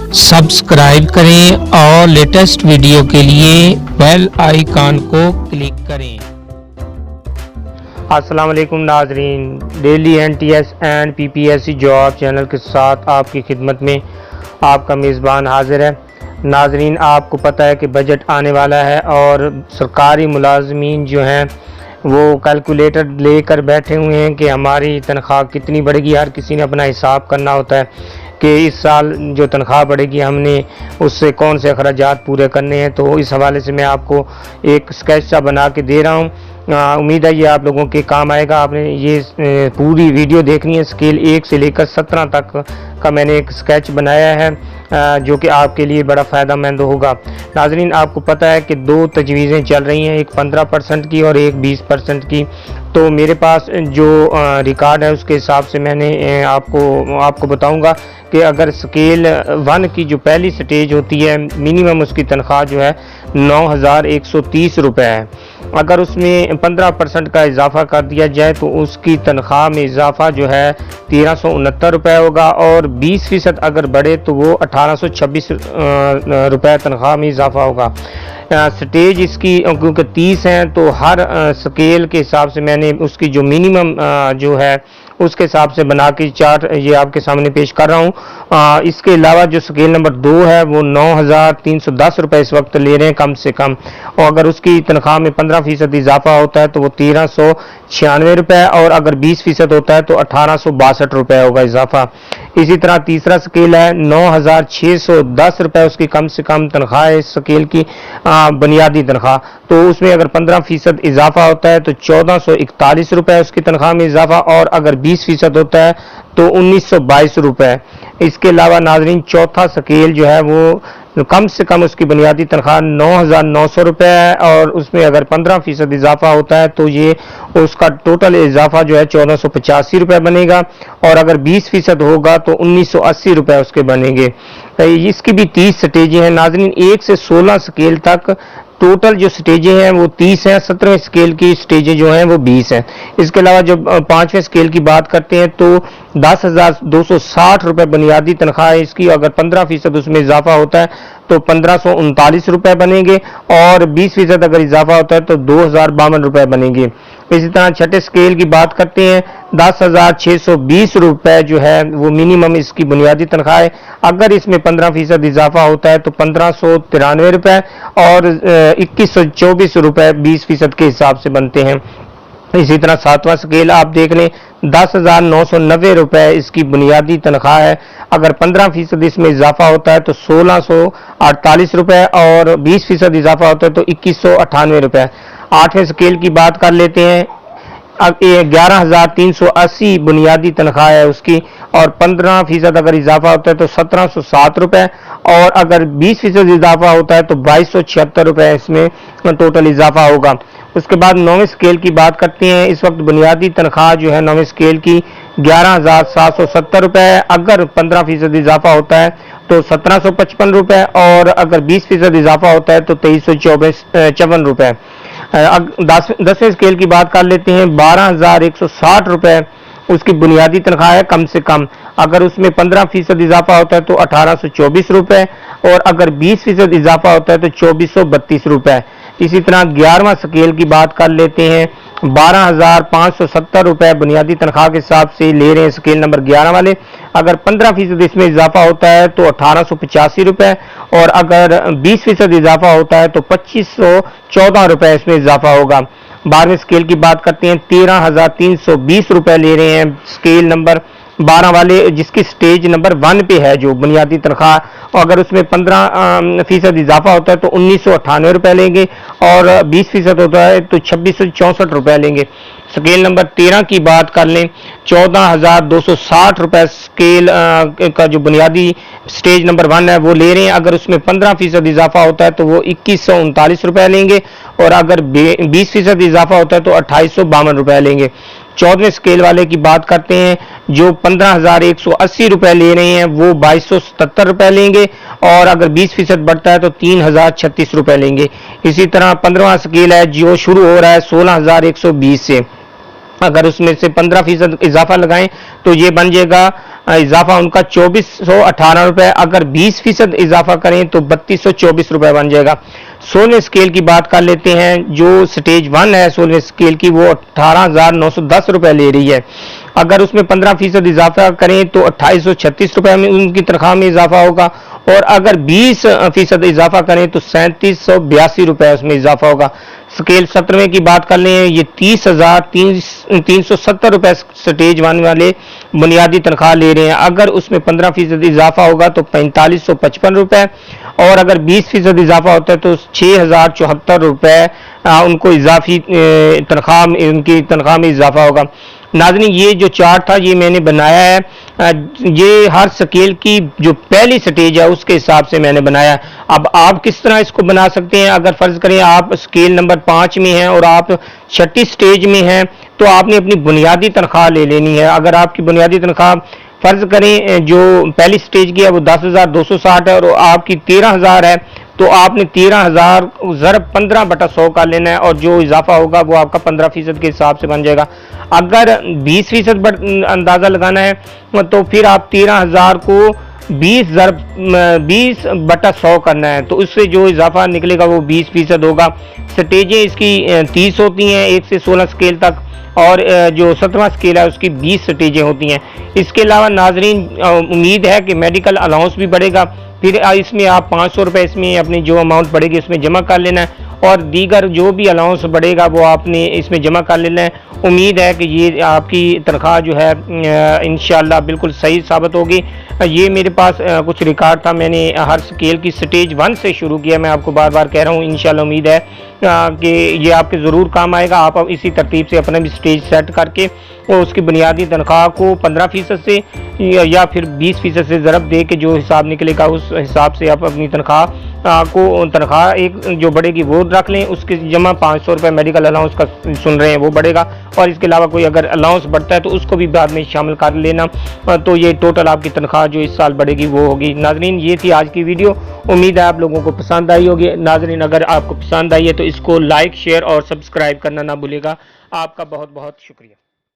Subscribe करें और latest video के लिए बेल आइकन को क्लिक करें। अस्सलाम वालेकुम नाजरीन, daily NTS and PPSC job channel के साथ आपकी खिदमत में आपका मेज़बान हाजिर है। नाजरीन, आपको पता है कि बजट आने वाला है और सरकारी मुलाजमीन जो हैं वो कैलकुलेटर लेकर बैठे हुए हैं कि हमारी तनख्वाह कितनी बढ़ेगी। हर किसी ने अपना हिसाब करना होता है कि इस साल जो तनख्वाह बढ़ेगी हमने उससे कौन से अखराजात पूरे करने हैं। तो इस हवाले से मैं आपको एक स्केच सा बना के दे रहा हूँ। उम्मीद है ये आप लोगों के काम आएगा। आपने ये पूरी वीडियो देखनी है। स्केल 1 से लेकर 17 तक का मैंने एक स्केच बनाया है जो कि आपके लिए बड़ा फ़ायदेमंद होगा। नाजरीन, आपको पता है कि 2 तजवीज़ें चल रही हैं, एक 15% की और एक 20% की। तो मेरे पास जो रिकॉर्ड है उसके हिसाब से मैंने आपको बताऊंगा कि अगर स्केल 1 की जो पहली स्टेज होती है मिनिमम उसकी तनख्वाह जो है 9,130 रुपये है। अगर उसमें 15% का इजाफा कर दिया जाए तो उसकी तनख्वाह में इजाफा जो है 1369 रुपये होगा और 20% अगर बढ़े तो वो 1826 रुपये तनख्वाह में इजाफा होगा। स्टेज इसकी क्योंकि 30 हैं तो हर स्केल के हिसाब से मैंने उसकी जो मिनिमम जो है उसके हिसाब से बना के चार्ट ये आपके सामने पेश कर रहा हूँ। इसके अलावा जो स्केल नंबर 2 है वो 9,310 रुपये इस वक्त ले रहे हैं कम से कम, और अगर उसकी तनख्वाह में 15% इजाफा होता है तो वो 1,396 रुपये और अगर 20% होता है तो 1,862 रुपये होगा इजाफा। इसी तरह तीसरा स्केल है 9,610 रुपये उसकी कम से कम तनख्वाह है इस स्केल की बुनियादी तनख्वाह। तो उसमें अगर 15% इजाफा होता है तो 1,441 रुपये उसकी तनख्वाह में इजाफा और अगर 20% होता है तो 1,922 रुपये। इसके अलावा नाजरीन चौथा स्केल जो है वो कम से कम उसकी बुनियादी तनख्वाह 9,900 रुपये है और उसमें अगर 15% इजाफा होता है तो ये उसका टोटल इजाफा जो है 1,485 रुपये बनेगा और अगर 20% होगा तो 1,980 रुपये उसके बनेंगे। इसकी भी 30 स्टेजें हैं नाजरीन, 1 से 16 स्केल तक टोटल जो स्टेजें हैं वो 30 हैं। 17वें स्केल की स्टेजें जो हैं वो 20 हैं। इसके अलावा जब 5वें स्केल की बात करते हैं तो 10,260 रुपये बुनियादी तनख्वाह है इसकी। अगर 15% उसमें इजाफा होता है तो 1,539 रुपये बनेंगे और 20% अगर इजाफा होता है तो 2,052 रुपये बनेंगे। इसी तरह छठे स्केल की बात करते हैं 10,620 रुपये जो है वो मिनिमम इसकी बुनियादी तनख्वाह है। अगर इसमें 15% इजाफा होता है तो 1,593 रुपये और 2,124 रुपये 20% के हिसाब से बनते हैं। इसी तरह 7वां स्केल आप देख लें 10,990 रुपये इसकी बुनियादी तनख्वाह है। अगर 15% इसमें इजाफा होता है तो 1,648 रुपये और 20% इजाफा होता है तो 2,198 रुपये। 8वें स्केल की बात कर लेते हैं। अब 11,380 बुनियादी तनख्वाह है उसकी और 15% अगर इजाफा होता है तो 1,707 रुपये और अगर 20% इजाफा होता है तो 2,276 रुपये इसमें टोटल इजाफा होगा। उसके बाद 9वें स्केल की बात करते हैं। इस वक्त बुनियादी तनख्वाह जो है 9वें स्केल की 11,770 रुपये है। अगर 15% इजाफा होता है तो 1,755 रुपये और अगर 20% इजाफा होता है तो 2,354 रुपये। 10वें स्केल की बात कर लेते हैं। 12,160 रुपये उसकी बुनियादी तनख्वाह है कम से कम। अगर उसमें 15% इजाफा होता है तो 1,824 रुपये और अगर 20% इजाफा होता है तो 2,432 रुपये। इसी तरह 11वां स्केल की बात कर लेते हैं। 12,570 रुपये बुनियादी तनख्वाह के हिसाब से ले रहे हैं स्केल नंबर 11 वाले। अगर 15% इसमें इजाफा होता है तो 1,885 रुपये और अगर 20% इजाफा होता है तो 2,514 रुपये इसमें इजाफा होगा। 12वें स्केल की बात करते हैं। 13,320 रुपये ले रहे हैं स्केल नंबर 12 वाले जिसकी स्टेज नंबर 1 पे है जो बुनियादी तनख्वाह, और अगर उसमें 15% इजाफा होता है तो 1,998 रुपये लेंगे और 20% होता है तो 2,664 रुपये लेंगे। स्केल नंबर 13 की बात कर लें। 14,260 रुपये स्केल का जो बुनियादी स्टेज नंबर 1 है वो ले रहे हैं। अगर उसमें 15% इजाफा होता है तो वो 2,139 रुपये लेंगे और अगर 20% इजाफा होता है तो 2,852 रुपये लेंगे। 14वें स्केल वाले की बात करते हैं जो 15,180 रुपये ले रहे हैं वो 2,277 रुपये लेंगे और अगर 20% बढ़ता है तो 3,036 रुपये लेंगे। इसी तरह 15वां स्केल है जो शुरू हो रहा है 16,120 से। अगर उसमें से 15% इजाफा लगाएं तो ये बन जाएगा इजाफा उनका 2418 रुपए। अगर 20% इजाफा करें तो 3224 रुपए बन जाएगा। 16वें स्केल की बात कर लेते हैं। जो स्टेज 1 है 16वें स्केल की, वो 18,910 रुपए ले रही है। अगर उसमें 15% इजाफा करें तो 2836 रुपए में उनकी तनख्वाह में इजाफा होगा, और अगर 20% इजाफा करें तो 3782 रुपए उसमें इजाफा होगा। स्केल 17वें की बात कर लें, ये 30,370 रुपए स्टेज 1 वाले बुनियादी तनख्वाह ले रहे हैं। अगर उसमें 15% इजाफा होगा तो 4555 रुपए, और अगर 20% इजाफा होता है तो 6074 रुपए उनको इजाफी तनख्वाह, उनकी तनख्वाह में इजाफा होगा। नाज़रीन, ये जो चार्ट था ये मैंने बनाया है, ये हर स्केल की जो पहली स्टेज है उसके हिसाब से मैंने बनाया है। अब आप किस तरह इसको बना सकते हैं, अगर फर्ज करें आप स्केल नंबर 5 में हैं और आप 6ठी स्टेज में हैं तो आपने अपनी बुनियादी तनख्वाह ले लेनी है। अगर आपकी बुनियादी तनख्वाह फर्ज करें जो पहली स्टेज की है वो 10,260 है और आपकी 13,000 है, तो आपने 13,000 ज़रब 15/100 का लेना है, और जो इजाफा होगा वो आपका 15% के हिसाब से बन जाएगा। अगर 20% अंदाज़ा लगाना है तो फिर आप 13,000 को 20/100 करना है, तो उससे जो इजाफा निकलेगा वो 20% होगा। स्टेजें इसकी 30 होती हैं 1 से 16 स्केल तक, और जो 17वां स्केल है उसकी 20 स्टेजें होती हैं। इसके अलावा नाजरीन, उम्मीद है कि मेडिकल अलाउंस भी बढ़ेगा, फिर इसमें आप 500 रुपये इसमें अपनी जो अमाउंट बढ़ेगी उसमें जमा कर लेना है, और दीगर जो भी अलाउंस बढ़ेगा वो आपने इसमें जमा कर लेना है। उम्मीद है कि ये आपकी तनख्वाह जो है इंशाल्लाह बिल्कुल सही साबित होगी। ये मेरे पास कुछ रिकॉर्ड था, मैंने हर स्केल की स्टेज 1 से शुरू किया। मैं आपको बार बार कह रहा हूँ, इंशाल्लाह उम्मीद है कि ये आपके ज़रूर काम आएगा। आप इसी तरतीब से अपना भी स्टेज सेट करके और उसकी बुनियादी तनख्वाह को 15% से या फिर 20% से ज़रब दे के जो हिसाब निकलेगा उस हिसाब से आप अपनी तनख्वाह एक जो बढ़ेगी वो रख लें। उसके जमा 500 रुपये मेडिकल अलाउंस का सुन रहे हैं वो बढ़ेगा, और इसके अलावा कोई अगर अलाउंस बढ़ता है तो उसको भी बाद में शामिल कर लेना। तो ये टोटल आपकी तनख्वाह जो इस साल बढ़ेगी वो होगी। नाजरीन, ये थी आज की वीडियो, उम्मीद है आप लोगों को पसंद आई होगी। नाजरीन, अगर आपको पसंद आई है तो इसको लाइक, शेयर और सब्सक्राइब करना ना भूलिएगा। आपका बहुत बहुत शुक्रिया।